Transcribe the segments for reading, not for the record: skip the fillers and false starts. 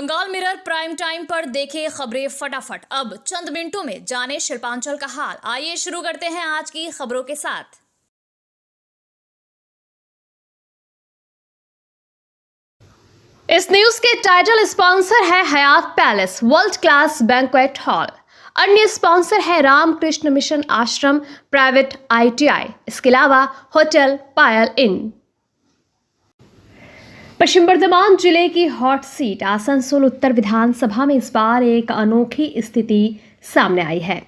Bengal mirror prime time पर देखे खबरें फटाफट। अब चंद मिनटों में जाने शिल्पांचल का हाल। आइए शुरू करते हैं आज की खबरों के साथ। इस न्यूज के टाइटल स्पॉन्सर है Hayat palace world class banquet hall. अन्य स्पॉन्सर है रामकृष्ण मिशन आश्रम प्राइवेट ITI। इसके अलावा होटल पायल इन। पश्चिम बर्धमान जिले की हॉट सीट आसनसोल उत्तर विधानसभा में इस बार एक अनोखी स्थिति सामने आई है।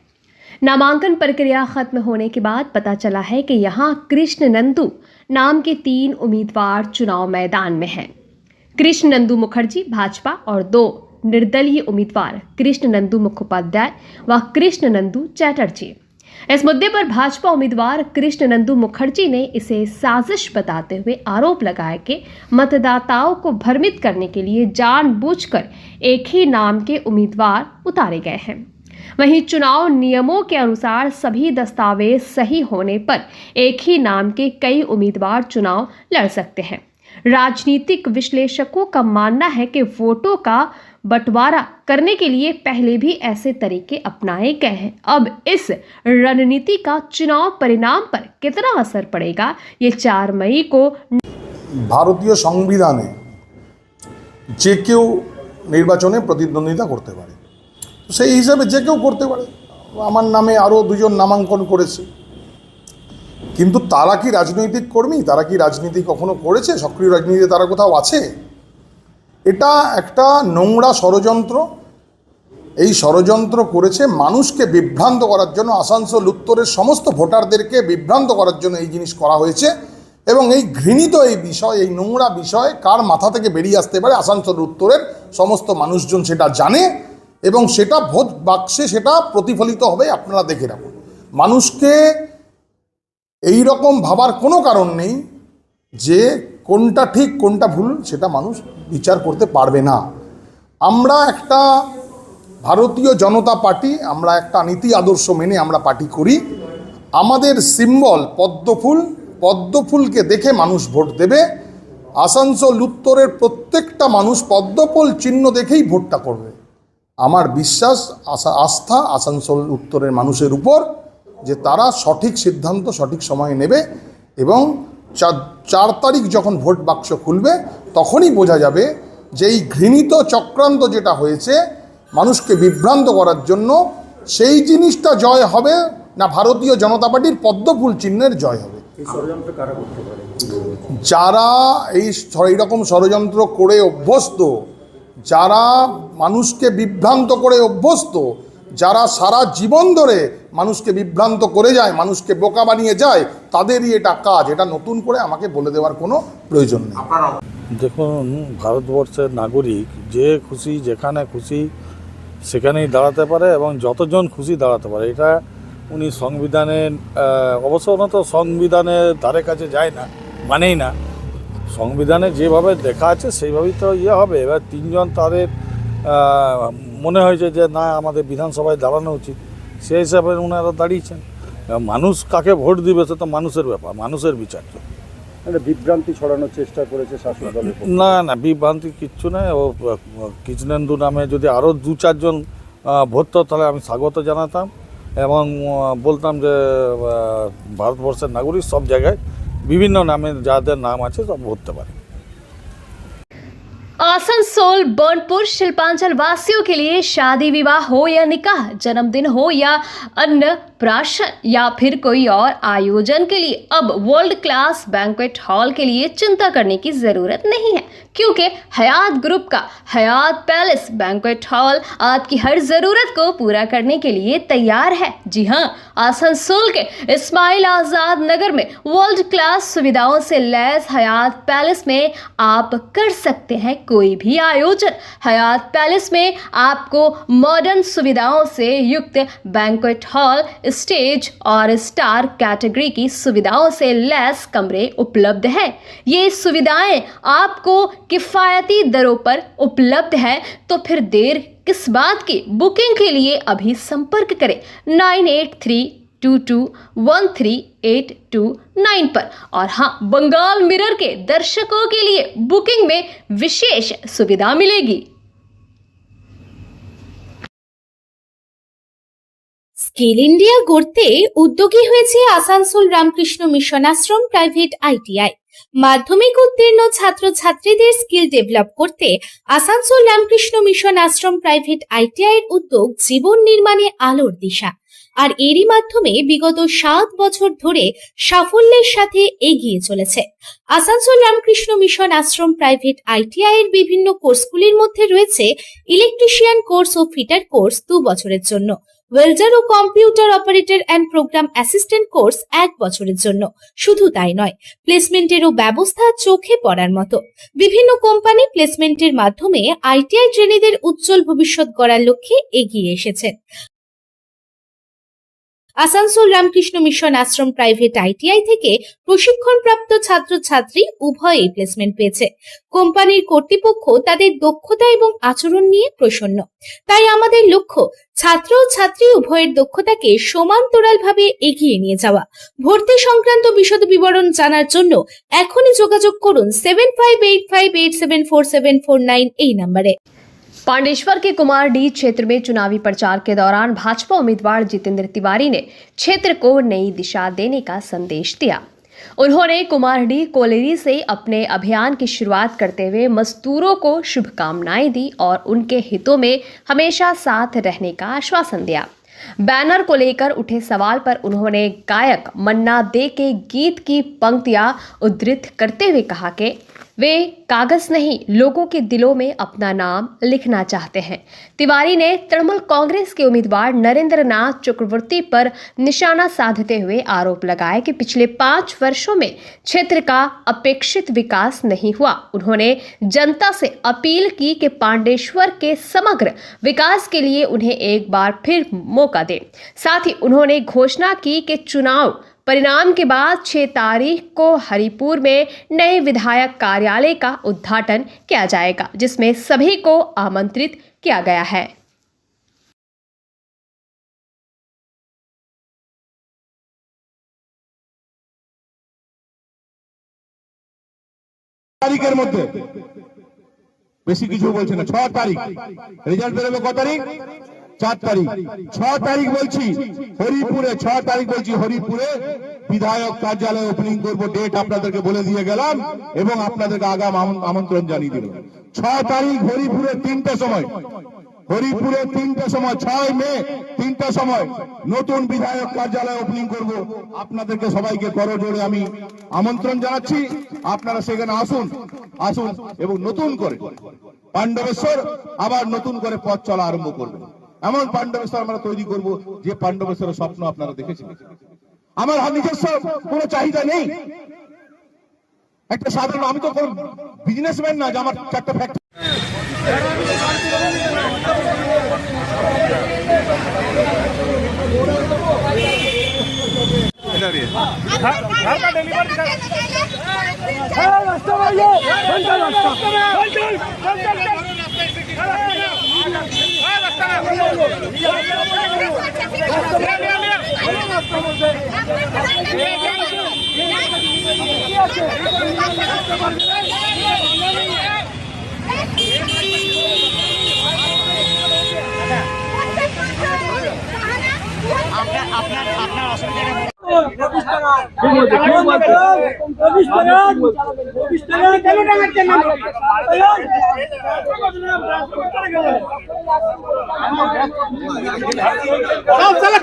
नामांकन प्रक्रिया खत्म होने के बाद पता चला है कि यहां कृष्ण नंदू नाम के 3 उम्मीदवार चुनाव मैदान में हैं। कृष्ण नंदू मुखर्जी भाजपा और 2 निर्दलीय उम्मीदवार कृष्ण नंदू मुखोपाध्याय व कृष्ण नंदू चैटर्जी। इस मुद्दे पर भाजपा उम्मीदवार कृष्ण नंदू मुखर्जी ने इसे साजिश बताते हुए आरोप लगाया कि मतदाताओं को भ्रमित करने के लिए जानबूझकर एक ही नाम के उम्मीदवार उतारे गए हैं। वहीं चुनाव नियमों के अनुसार सभी दस्तावेज सही होने पर एक ही नाम के कई उम्मीदवार चुनाव लड़ सकते हैं। राजनीतिक विश्लेषकों का मानना है कि वोटों का बंटवारा करने के लिए पहले भी ऐसे तरीके अपनाए गए हैं। अब इस रणनीति का चुनाव परिणाम पर कितना असर पड़ेगा, ये 4 मई को भारतीय संविधाने जे केउ निर्वाचने प्रतिद्वंदिता करते पारे, तो সেই হিসাবে যে কেউ করতে পারে। আমার নামে আরও 2 জন নামাঙ্কন করেছে, কিন্তু তারা কি রাজনৈতিক কর্মী? তারা কি রাজনীতি কখনো করেছে? সক্রিয় রাজনীতিতে তারা কোথাও আছে? এটা একটা নোংরা ষড়যন্ত্র। এই ষড়যন্ত্র করেছে মানুষকে বিভ্রান্ত করার জন্য, আসানসোল উত্তরের সমস্ত ভোটারদেরকে বিভ্রান্ত করার জন্য এই জিনিস করা হয়েছে। এবং এই ঘৃণিত এই বিষয়, এই নোংরা বিষয় কার মাথা থেকে বেরিয়ে আসতে পারে আসানসোল উত্তরের সমস্ত মানুষজন সেটা জানে এবং সেটা ভোট বাক্সে সেটা প্রতিফলিত হবে। আপনারা দেখে রাখুন। মানুষকে এই রকম ভাবার কোনো কারণ নেই যে কোনটা ঠিক কোনটা ভুল, সেটা মানুষ বিচার করতে পারবে না। আমরা একটা ভারতীয় জনতা পার্টি, আমরা একটা নীতি আদর্শ মেনে আমরা পার্টি করি। আমাদের সিম্বল পদ্মফুল, পদ্মফুলকে দেখে মানুষ ভোট দেবে। আসানসোল উত্তরের প্রত্যেকটা মানুষ পদ্মফুল চিহ্ন দেখেই ভোটটা করবে। আমার বিশ্বাস, আস্থা আসানসোল উত্তরের মানুষের উপর যে তারা সঠিক সিদ্ধান্ত সঠিক সময়ে নেবে এবং 4 তারিখ যখন ভোট বাক্স খুলবে তখনই বোঝা যাবে যে এই ঘৃণিত চক্রান্ত যেটা হয়েছে মানুষকে বিভ্রান্ত করার জন্য, সেই জিনিসটা জয় হবে না ভারতীয় জনতা পার্টির পদ্মফুল চিহ্নের জয় হবে। যারা এইরকম ষড়যন্ত্র করে অভ্যস্ত, যারা মানুষকে বিভ্রান্ত করে অভ্যস্ত, যারা সারা জীবন ধরে মানুষকে বিভ্রান্ত করে যায়, মানুষকে বোকা বানিয়ে যায়, তাদেরই এটা কাজ। এটা নতুন করে আমাকে বলে দেওয়ার কোনো প্রয়োজন নেই। দেখুন, ভারতবর্ষের নাগরিক যে খুশি যেখানে খুশি সেখানেই দাঁড়াতে পারে এবং যতজন খুশি দাঁড়াতে পারে। এটা উনি সংবিধানের অবশ্য তো সংবিধানের ধারে কাছে যায় না, মানেই না। সংবিধানে যেভাবে দেখা আছে সেইভাবেই তো হবে। এবার 3 জন তাদের মনে হয়েছে যে না আমাদের বিধানসভায় দাঁড়ানো উচিত, সেই হিসাবে ওনারা দাঁড়িয়েছেন। মানুষ কাকে ভোট দিবে সে তো মানুষের ব্যাপার, মানুষের বিচার। বিভ্রান্তি ছড়ানোর চেষ্টা করেছে শাসক দলের। না বিভ্রান্তি কিচ্ছু নেই। ও কৃষ্ণেন্দু নামে যদি আরও 2-4 জন ভরতো তাহলে আমি স্বাগত জানাতাম এবং বলতাম যে ভারতবর্ষের নাগরিক সব জায়গায় বিভিন্ন নামে যাদের নাম আছে সব ভরতে পারে। आसनसोल बर्नपुर शिल्पांचल वासियों के लिए शादी विवाह हो या निकाह, जन्मदिन हो या अन्नप्राशन या फिर कोई और आयोजन के लिए अब वर्ल्ड क्लास बैंक्वेट हॉल के लिए चिंता करने की जरूरत नहीं है, क्योंकि हयात ग्रुप का हयात पैलेस बैंक्वेट हॉल आपकी हर जरूरत को पूरा करने के लिए तैयार है। जी हाँ, आसनसोल के इस्माइल आजाद नगर में वर्ल्ड क्लास सुविधाओं से लैस हयात पैलेस में आप कर सकते हैं कोई भी आयोजन। हयात पैलेस में आपको मॉडर्न सुविधाओं से युक्त बैंक्वेट हॉल, स्टेज और स्टार कैटेगरी की सुविधाओं से लैस कमरे उपलब्ध हैं। ये सुविधाएं आपको किफ़ायती दरों पर उपलब्ध है, तो फिर देर किस बात की? बुकिंग के लिए अभी संपर्क करें 9832213829 पर। और हाँ, बंगाल मिरर के दर्शकों के लिए बुकिंग में विशेष सुविधा मिलेगी। স্কিল ইন্ডিয়া গড়তে উদ্যোগী হয়েছে Asansol Ramakrishna Mission Ashram private ITI. মাধ্যমিক উত্তীর্ণ ছাত্রছাত্রীদের স্কিল ডেভেলপ করতে Asansol Ramakrishna Mission Ashram private ITI এর উদ্যোগ জীবন নির্মাণে আলোর দিশা। আর এরই মাধ্যমে বিগত 7 বছর ধরে সাফল্যের সাথে এগিয়ে চলেছে। Asansol Ramakrishna Mission Ashram private ITI এর বিভিন্ন কোর্সগুলির মধ্যে রয়েছে ইলেকট্রিশিয়ান কোর্স ও ফিটার কোর্স 2 বছরের জন্য, ওয়েল্ডার ও computer operator and program assistant course 1 বছরের জন্য। শুধু তাই নয়, প্লেসমেন্টেরও ব্যবস্থা চোখে পড়ার মতো। বিভিন্ন কোম্পানি প্লেসমেন্টের মাধ্যমে আইটিআই ট্রেনিদের উজ্জ্বল ভবিষ্যৎ গড়ার লক্ষ্যে এগিয়ে এসেছেন। Asansol Ramakrishna Mission Ashram private ITI থেকে প্রশিক্ষণপ্রাপ্ত ছাত্রছাত্রী উভয়ই প্লেসমেন্ট পেয়েছে। কোম্পানির কর্তৃপক্ষ তাদের দক্ষতা এবং আচরণ নিয়ে প্রসন্ন। তাই আমাদের লক্ষ্য ছাত্র ও ছাত্রী উভয়ের দক্ষতাকে সমান্তরালভাবে এগিয়ে নিয়ে যাওয়া। ভর্তি সংক্রান্ত বিশদ বিবরণ জানার জন্য এখনই যোগাযোগ করুন 7585874749 এই নম্বরে। पांडेश्वर के कुमारडीह क्षेत्र में चुनावी प्रचार के दौरान भाजपा उम्मीदवार जितेंद्र तिवारी ने क्षेत्र को नई दिशा देने का संदेश दिया। उन्होंने कुमारडीह कोलेरी से अपने अभियान की शुरुआत करते हुए मजदूरों को शुभकामनाएं दी और उनके हितों में हमेशा साथ रहने का आश्वासन दिया। बैनर को लेकर उठे सवाल पर उन्होंने गायक मन्ना दे के गीत की पंक्तियां उद्धृत करते हुए कहा कि वे कागज नहीं, लोगों के दिलों में अपना नाम लिखना चाहते हैं। तिवारी ने तृणमूल कांग्रेस के उम्मीदवार नरेंद्र नाथ चक्रवर्ती पर निशाना साधते हुए आरोप लगाया कि पिछले 5 वर्षों में क्षेत्र का अपेक्षित विकास नहीं हुआ। उन्होंने जनता से अपील की कि पांडेश्वर के समग्र विकास के लिए उन्हें एक बार फिर मौका दें। साथ ही उन्होंने घोषणा की कि चुनाव परिणाम के बाद 6 तारीख को हरिपुर में नए विधायक कार्यालय का उद्घाटन किया जाएगा, जिसमें सभी को आमंत्रित किया गया है। তারিখের মধ্যে বেশি কিছু বলছে না। 6 তারিখ রেজাল্ট বেরোবে। কত তারিখ? 4 তারিখ। 6 তারিখ বলছি হরিপুরে, 6 তারিখ বলছি হরিপুরে বিধায়ক কার্যালয় ওপেনিং করবো। ডেট আপনাদেরকে বলে দিয়ে গেলাম এবং আপনাদেরকে আগাম আমন্ত্রণ জানিয়ে দিলাম। 6 তারিখ হরিপুরে 3টা সময়, হরিপুরে 3টা সময়, 6 মে 3টা সময় নতুন বিধায়ক কার্যালয় ওপেনিং করব। আপনাদেরকে সবাইকে করজোড়ে আমি আমন্ত্রণ জানাচ্ছি। আপনারা সেখানে আসুন এবং নতুন করে পাণ্ডবেশ্বর আবার নতুন করে পথ চলা আরম্ভ করবেন। এমন পাণ্ডবেশ্বর আমরা তৈরি করব যে পাণ্ডবেশ্বরের স্বপ্ন আপনারা দেখেছিলেন। আমার নিজস্ব কোনো চাহিদা নেই। একটা সাধারণ, আমি তো কোনো বিজনেসম্যান না যে আমার 4টা ফ্যাক্টরি। আপনার অসুবিধা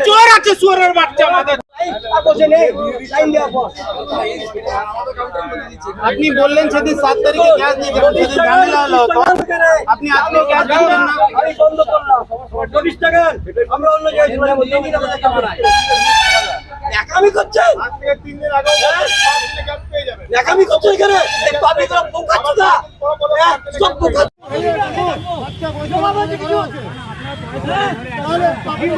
চোর আছে, চোরের বাচ্চা আমাদের। আপনি বললেন সেদিন 7 তারিখে গ্যাস নিয়ে যাবেন, সেদিন ঝামেলা হলো, আপনি আজকে গ্যাস দিবেন না। আমি বন্ধ করলাম 25 টাকা, আমরা অন্য জায়গায় একামি করছেন। আজকে 3 দিন আগে গ্যাস পেয়ে যাবেন। একামি করছেন এখানে, এই পাবলিকরা বোকা চোদা, সব বোকা। বাচ্চা বইতে বাবাজি কিছু আছে তাহলে পাবলিক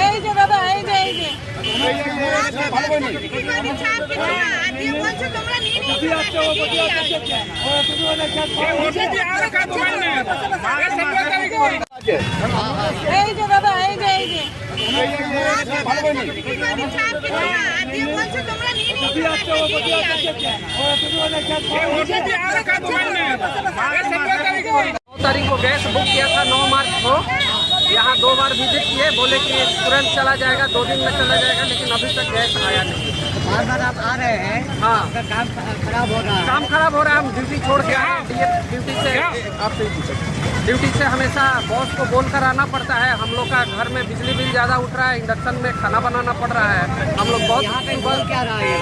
এই যে দাদা, এই যে এই যে দাদা এই যে तारीख को गैस बुक किया था 9 मार्च को। यहाँ 2 बार विजिट किए, बोले कि तुरंत चला जाएगा, 2 दिन में चला जाएगा, लेकिन अभी तक गैस आया नहीं। बार बार आप आ रहे हैं, हाँ, आपका काम खराब हो रहा है। काम खराब हो रहा है। हम ड्यूटी छोड़ के आए, ड्यूटी से हमेशा बॉस को बोल कर आना पड़ता है। हम लोग का घर में बिजली बिल ज़्यादा उठ रहा है, इंडक्शन में खाना बनाना पड़ रहा है। हम लोग बहुत यहाँ पे बोल क्या रहा है?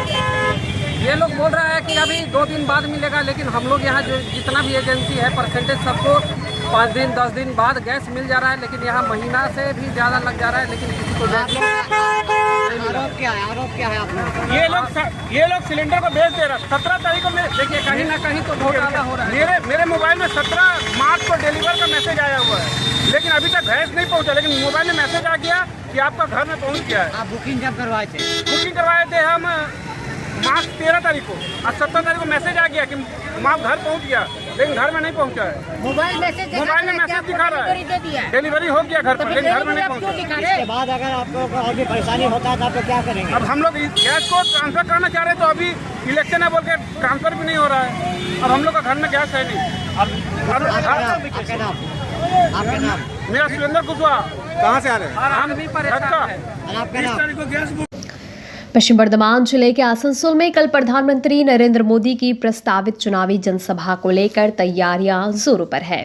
ये लोग बोल रहा है कि अभी 2 दिन बाद मिलेगा, लेकिन हम लोग यहाँ जो जितना भी एजेंसी है परसेंटेज सबको 5 दिन 10 दिन बाद गैस मिल जा रहा है, लेकिन यहाँ महीना से भी ज़्यादा लग जा रहा है, लेकिन किसी को आरोप क्या है? आरोप क्या है आप लोग? ये लोग सिलेंडर को बेच दे रहा है। 17 तारीख को देखिए कहीं ना कहीं तो घोटाला हो रहा है। मेरे मोबाइल में 17 मार्च को डिलीवर का मैसेज आया हुआ है, लेकिन अभी तक गैस नहीं पहुंचा। लेकिन मोबाइल में मैसेज आ गया कि आपका घर में पहुंच गया है। आप बुकिंग जब करवाए थे? बुकिंग करवाए थे हम मार्च 13 तारीख को, और 17 तारीख को मैसेज आ गया कि माँ घर पहुंच गया, लेकिन घर में नहीं पहुंचा है। मोबाइल में मैसेज दिखा रहा है डिलीवरी हो गया घर पर, लेकिन घर में नहीं पहुंचा। इसके बाद अगर आपको और भी परेशानी होता है तो आप क्या करेंगे? अब हम लोग गैस को ट्रांसफर करना चाह रहे हैं, तो अभी इलेक्शन है बोल के ट्रांसफर भी नहीं हो रहा है। अब हम लोग का घर में गैस है नहीं। आपका नाम? मेरा सुरेंद्र कुशवाहा। कहाँ से आ रहे हैं? हम भी परेशान हैं। आपका नाम? पश्चिम बर्धमान जिले के आसनसोल में कल प्रधानमंत्री नरेंद्र मोदी की प्रस्तावित चुनावी जनसभा को लेकर तैयारियां जोरों पर है।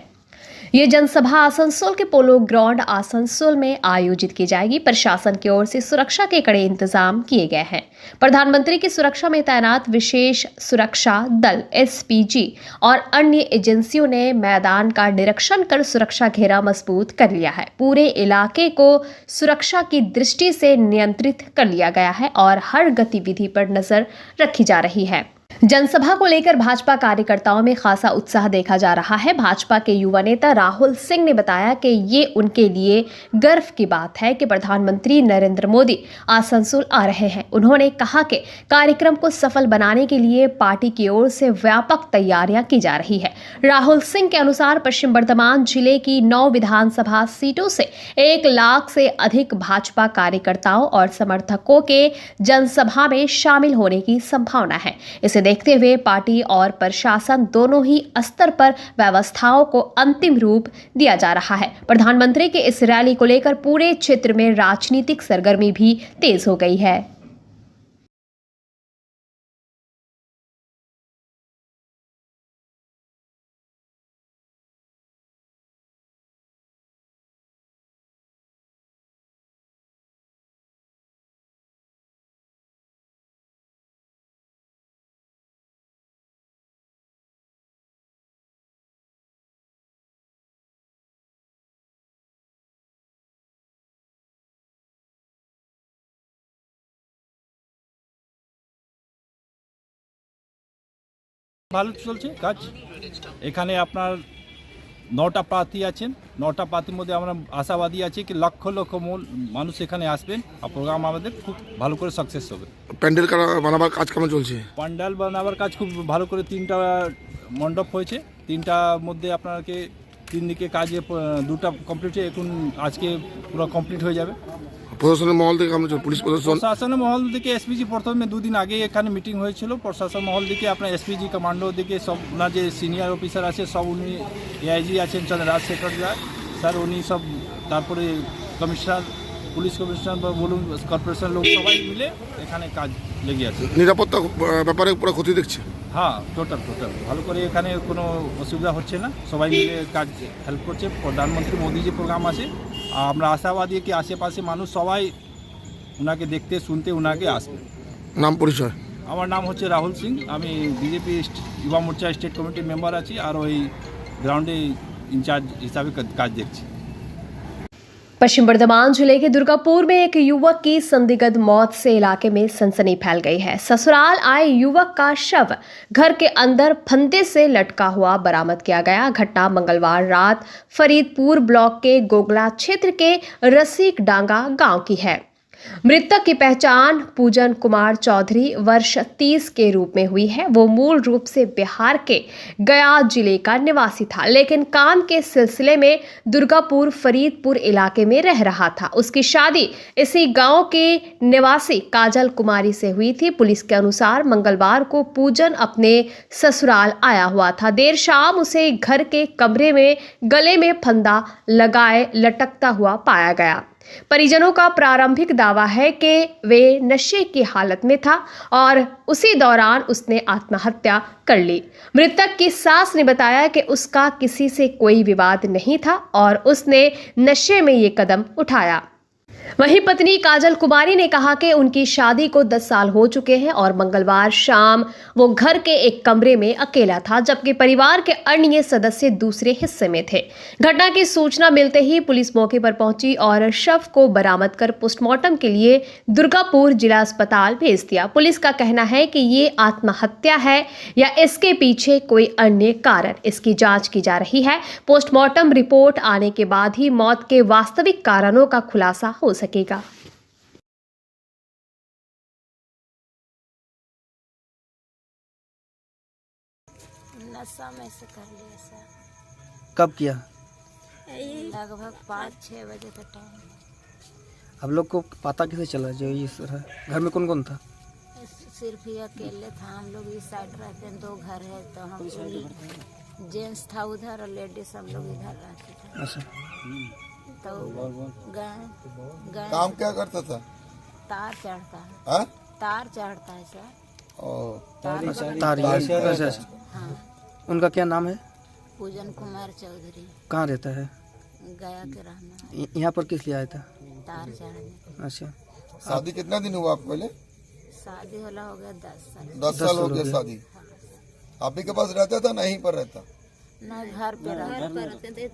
ये जनसभा आसनसोल के पोलो ग्राउंड आसनसोल में आयोजित की जाएगी। प्रशासन की ओर से सुरक्षा के कड़े इंतजाम किए गए हैं। प्रधानमंत्री की सुरक्षा में तैनात विशेष सुरक्षा दल एसपीजी और अन्य एजेंसियों ने मैदान का निरीक्षण कर सुरक्षा घेरा मजबूत कर लिया है। पूरे इलाके को सुरक्षा की दृष्टि से नियंत्रित कर लिया गया है और हर गतिविधि पर नजर रखी जा रही है। जनसभा को लेकर भाजपा कार्यकर्ताओं में खासा उत्साह देखा जा रहा है। भाजपा के युवा नेता राहुल सिंह ने बताया कि ये उनके लिए गर्व की बात है कि प्रधानमंत्री नरेंद्र मोदी आसनसोल आ रहे हैं। उन्होंने कहा कि कार्यक्रम को सफल बनाने के लिए पार्टी की ओर से व्यापक तैयारियां की जा रही है। राहुल सिंह के अनुसार पश्चिम बर्धमान जिले की 9 विधानसभा सीटों से 1 लाख से अधिक भाजपा कार्यकर्ताओं और समर्थकों के जनसभा में शामिल होने की संभावना है। इसे देखते हुए पार्टी और प्रशासन दोनों ही स्तर पर व्यवस्थाओं को अंतिम रूप दिया जा रहा है। प्रधानमंत्री के इस रैली को लेकर पूरे क्षेत्र में राजनीतिक सरगर्मी भी तेज हो गई है। ভালো চলছে কাজ। এখানে আপনার 9টা প্রার্থী আছেন। 9টা প্রার্থীর মধ্যে আমরা আশাবাদী আছি কি লক্ষ লক্ষ মানুষ এখানে আসবেন আর প্রোগ্রাম আমাদের খুব ভালো করে সাকসেস হবে। প্যান্ডেল বানাবার কাজ কেমন চলছে? প্যান্ডেল বানাবার কাজ খুব ভালো করে 3টা মণ্ডপ হয়েছে। 3টার মধ্যে আপনাকে 3 দিকে কাজে 2টা কমপ্লিট হয়ে এখন আজকে পুরো কমপ্লিট হয়ে যাবে। প্রশাসনের মহল থেকে কেমন চলছে? পুলিশ প্রশাসনের মহল থেকে এসপিজি প্রথমে 2 দিন আগে এখানে মিটিং হয়েছিল। প্রশাসন মহল থেকে আপনার এসপিজি কমান্ডো দিকে সব ওনার যে সিনিয়র অফিসার আছে সব উনি এআইজি আছেন রাজ সেক্রেটারি স্যার উনি সব, তারপরে কমিশনার পুলিশ কমিশনার বা বলুন কর্পোরেশন লোক সবাই মিলে এখানে কাজ লেগে আছে। নিরাপত্তা ব্যাপারে পুরো ক্ষতি দেখছে? হ্যাঁ টোটাল ভালো করে এখানে কোনো অসুবিধা হচ্ছে না। সবাই মিলে কাজ হেল্প করছে। প্রধানমন্ত্রী মোদী যে প্রোগ্রাম আছে আমরা আশাবাদী কি আশেপাশে মানুষ সবাই ওনাকে দেখতে শুনতে ওনাকে আসবে। নাম পরিচয়? আমার নাম হচ্ছে রাহুল সিং। আমি BJP Yuva Morcha state committee member আছি আর ওই গ্রাউন্ডে इंचार्ज हिसाब से কাজ দেখছি। पश्चिम बर्धमान जिले के दुर्गापुर में एक युवक की संदिग्ध मौत से इलाके में सनसनी फैल गई है। ससुराल आए युवक का शव घर के अंदर फंदे से लटका हुआ बरामद किया गया। घटना मंगलवार रात फरीदपुर ब्लॉक के गोगला क्षेत्र के रसिक डांगा गांव की है। मृतक की पहचान पूजन कुमार चौधरी वर्ष 30 के रूप में हुई है। वो मूल रूप से बिहार के गया जिले का निवासी था, लेकिन काम के सिलसिले में दुर्गापुर फरीदपुर इलाके में रह रहा था। उसकी शादी इसी गांव के निवासी काजल कुमारी से हुई थी। पुलिस के अनुसार मंगलवार को पूजन अपने ससुराल आया हुआ था। देर शाम उसे घर के कमरे में गले में फंदा लगाए लटकता हुआ पाया गया। परिजनों का प्रारंभिक दावा है कि वे नशे की हालत में था और उसी दौरान उसने आत्महत्या कर ली। मृतक की सास ने बताया कि उसका किसी से कोई विवाद नहीं था और उसने नशे में ये कदम उठाया। वहीं पत्नी काजल कुमारी ने कहा कि उनकी शादी को 10 साल हो चुके हैं और मंगलवार शाम वो घर के एक कमरे में अकेला था, जबकि परिवार के अन्य सदस्य दूसरे हिस्से में थे। घटना की सूचना मिलते ही पुलिस मौके पर पहुंची और शव को बरामद कर पोस्टमार्टम के लिए दुर्गापुर जिला अस्पताल भेज दिया। पुलिस का कहना है कि ये आत्महत्या है या इसके पीछे कोई अन्य कारण, इसकी जांच की जा रही है। पोस्टमार्टम रिपोर्ट आने के बाद ही मौत के वास्तविक कारणों का खुलासा हो सकेगा। नशा में से कर लिया सर। कब किया? लगभग 5-6 बजे का टाइम। आप लोग को पता कैसे चला जो इस तरह? घर में कौन कौन था? सिर्फ ही अकेले था। हम लोग इस साइड रहते हैं, 2 घर है, तो हम जेंट्स था उधर और लेडीज हम लोग इधर रहते थे। अच्छा, तो गए काम क्या करता था? तार चढ़ता है। हाँ? तार चढ़ता है सर। तार। हाँ। उनका क्या नाम है? पूजन कुमार चौधरी। कहाँ रहता है? गया के रहना। यहाँ पर किस लिए आया था? तार चढ़ने। अच्छा, शादी कितना दिन हुआ आपको? पहले शादी होला हो गया 10 साल। 10 साल हो गया शादी। आप ही के पास रहता था? नहीं पर रहता? नहीं, घर पे रहते थे।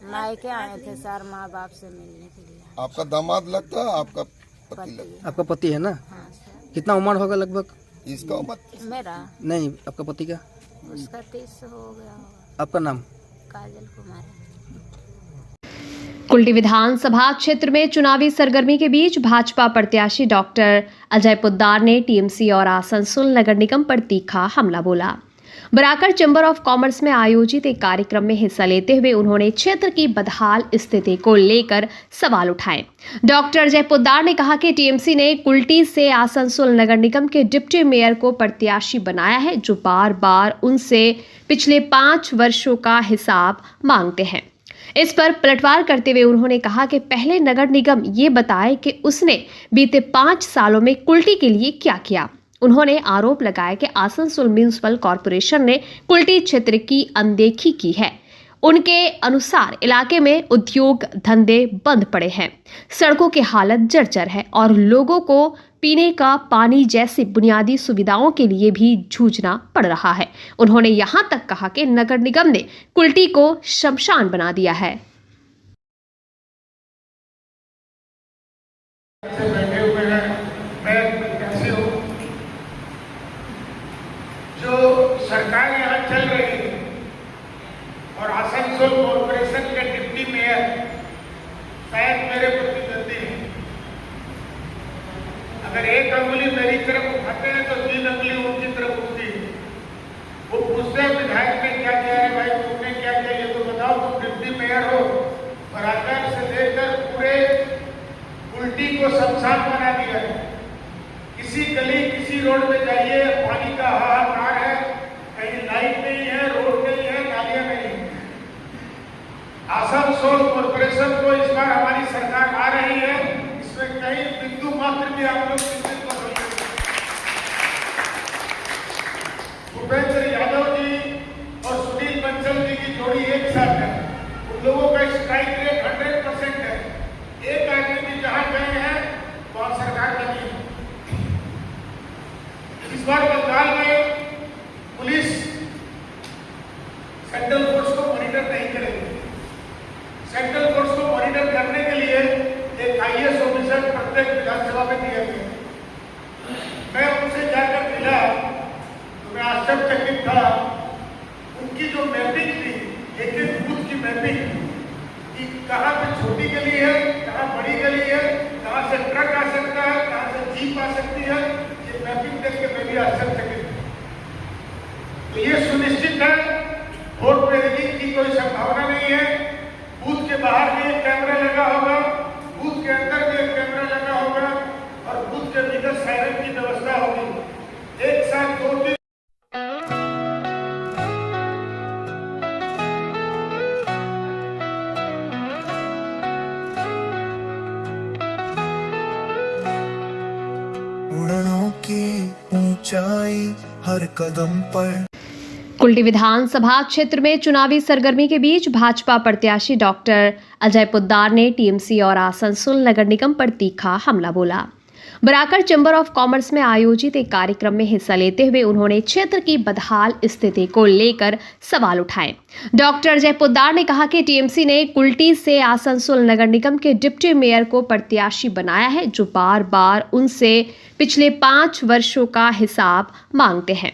मायके आए थे सर माँ बाप से मिलने के लिए। आपका दामाद लगता है? आपका पति लगता? आपका पति है ना? हाँ सर। कितना उम्र होगा लगभग? इसका उम्र? मेरा नहीं, आपका पति का? उसका 30 हो गया होगा। आपका नाम? काजल कुमारी। कुल्टी विधानसभा क्षेत्र में चुनावी सरगर्मी के बीच भाजपा प्रत्याशी डॉक्टर अजय पोद्दार ने टीएमसी और आसनसोल नगर निगम पर तीखा हमला बोला। बराकर चैम्बर ऑफ कॉमर्स में आयोजित एक कार्यक्रम में हिस्सा लेते हुए उन्होंने क्षेत्र की बदहाल स्थिति को लेकर सवाल उठाए। डॉक्टर अजय पोद्दार ने कहा कि टीएमसी ने कुल्टी से आसनसोल नगर निगम के डिप्टी मेयर को प्रत्याशी बनाया है, जो बार बार उनसे पिछले 5 वर्षों का हिसाब मांगते हैं। इस पर पलटवार करते हुए उन्होंने कहा कि पहले नगर निगम ये बताए कि उसने बीते 5 सालों में कुल्टी के लिए क्या किया। उन्होंने आरोप लगाया कि आसनसोल म्युनिसिपल कॉरपोरेशन ने कुल्टी क्षेत्र की अनदेखी की है। उनके अनुसार इलाके में उद्योग धंधे बंद पड़े हैं, सड़कों की हालत जर्जर है और लोगों को पीने का पानी जैसी बुनियादी सुविधाओं के लिए भी जूझना पड़ रहा है। उन्होंने यहां तक कहा कि नगर निगम ने कुल्टी को शमशान बना दिया है। जो सरकार यहाँ चल रही है और आसनसोल कॉर्पोरेशन के डिप्टी मेयर शायद मेरे प्रतिद्वंदी हैं। अगर एक अंगुली मेरी तरफ उठाते हैं तो 3 अंगुली उनकी तरफ उठती है। वो पूछते हैं विधायक ने क्या किया है, भाई तुमने क्या किया ये तो बताओ। तुम डिप्टी मेयर हो, बराकर से लेकर पूरे कुल्टी को शमशान बना दिया है। किसी गली किसी रोड पे जाइए, पानी का हाहाकार है, कहीं लाइट नहीं है, रोड नहीं है, नालियां नहीं है। आसनसोल कॉर्पोरेशन को इस बार हमारी सरकार आ रही है, इसमें कहीं बिंदु मात्र भी आप लोग चिंतित मत होइए। भूपेंद्र यादव जी और सुनील बंसल जी की जोड़ी एक साथ है। उन लोगों का स्ट्राइक रेट 100% है। एक आदमी भी जहां गए हैं वहां सरकार बनी है। इस बार बंगाल में पुलिस सेंट्रल फोर्स को मॉनिटर नहीं करेगी। सेंट्रल फोर्स को मॉनिटर करने के लिए एक आईएएस ऑफिसर प्रत्येक विधानसभा में दिया गया। मैं उनसे जाकर मिला तो मैं आश्चर्यचकित था। उनकी जो मैपिंग थी, एक बूथ की मैपिंग कि कहाँ पे छोटी गली है, कहाँ बड़ी गली है, कहाँ कहाँ से ट्रक आ सकता है, कहाँ से जीप आ सकती है, ये मैपिंग देख के मैं भी आश्चर्यचकित हूं। तो ये सुनिश्चित है वोट रेगिंग की कोई संभावना नहीं है। बूथ के बाहर भी एक कैमरा लगा होगा, बूथ के अंदर भी एक कैमरा लगा होगा और बूथ के भीतर सायरन की व्यवस्था होगी। एक साथ 2-3 उड़नों की ऊंचाई हर कदम पर। कुल्टी विधानसभा क्षेत्र में चुनावी सरगर्मी के बीच भाजपा प्रत्याशी डॉक्टर अजय पोद्दार ने टीएमसी और आसनसोल नगर निगम पर तीखा हमला बोला। बराकर चैम्बर ऑफ कॉमर्स में आयोजित एक कार्यक्रम में हिस्सा लेते हुए उन्होंने क्षेत्र की बदहाल स्थिति को लेकर सवाल उठाए। डॉक्टर अजय पोद्दार ने कहा कि टीएमसी ने कुल्टी से आसनसोल नगर निगम के डिप्टी मेयर को प्रत्याशी बनाया है, जो बार बार उनसे पिछले 5 वर्षों का हिसाब मांगते हैं।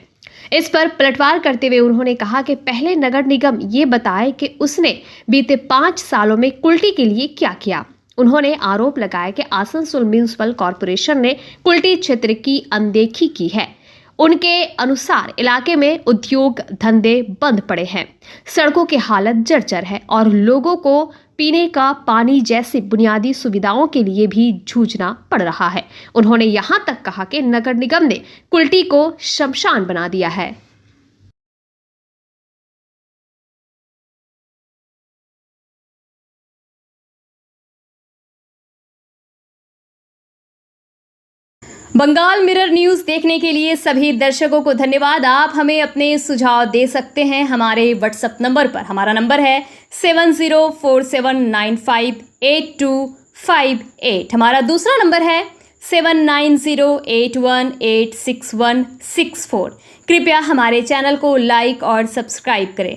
इस पर पलटवार करते हुए उन्होंने कहा कि पहले नगर निगम ये बताए कि उसने बीते 5 सालों में कुल्टी के लिए क्या किया। उन्होंने आरोप लगाया कि आसनसोल म्यूनिसिपल कॉरपोरेशन ने कुल्टी क्षेत्र की अनदेखी की है। उनके अनुसार इलाके में उद्योग धंधे बंद पड़े हैं, सड़कों की हालत जर्जर है और लोगों को पीने का पानी जैसी बुनियादी सुविधाओं के लिए भी जूझना पड़ रहा है। उन्होंने यहां तक कहा कि नगर निगम ने कुल्टी को शमशान बना दिया है। बंगाल मिरर न्यूज़ देखने के लिए सभी दर्शकों को धन्यवाद। आप हमें अपने सुझाव दे सकते हैं हमारे व्हाट्सएप नंबर पर। हमारा नंबर है 7047958258। हमारा दूसरा नंबर है 7908186164। कृपया हमारे चैनल को लाइक और सब्सक्राइब करें।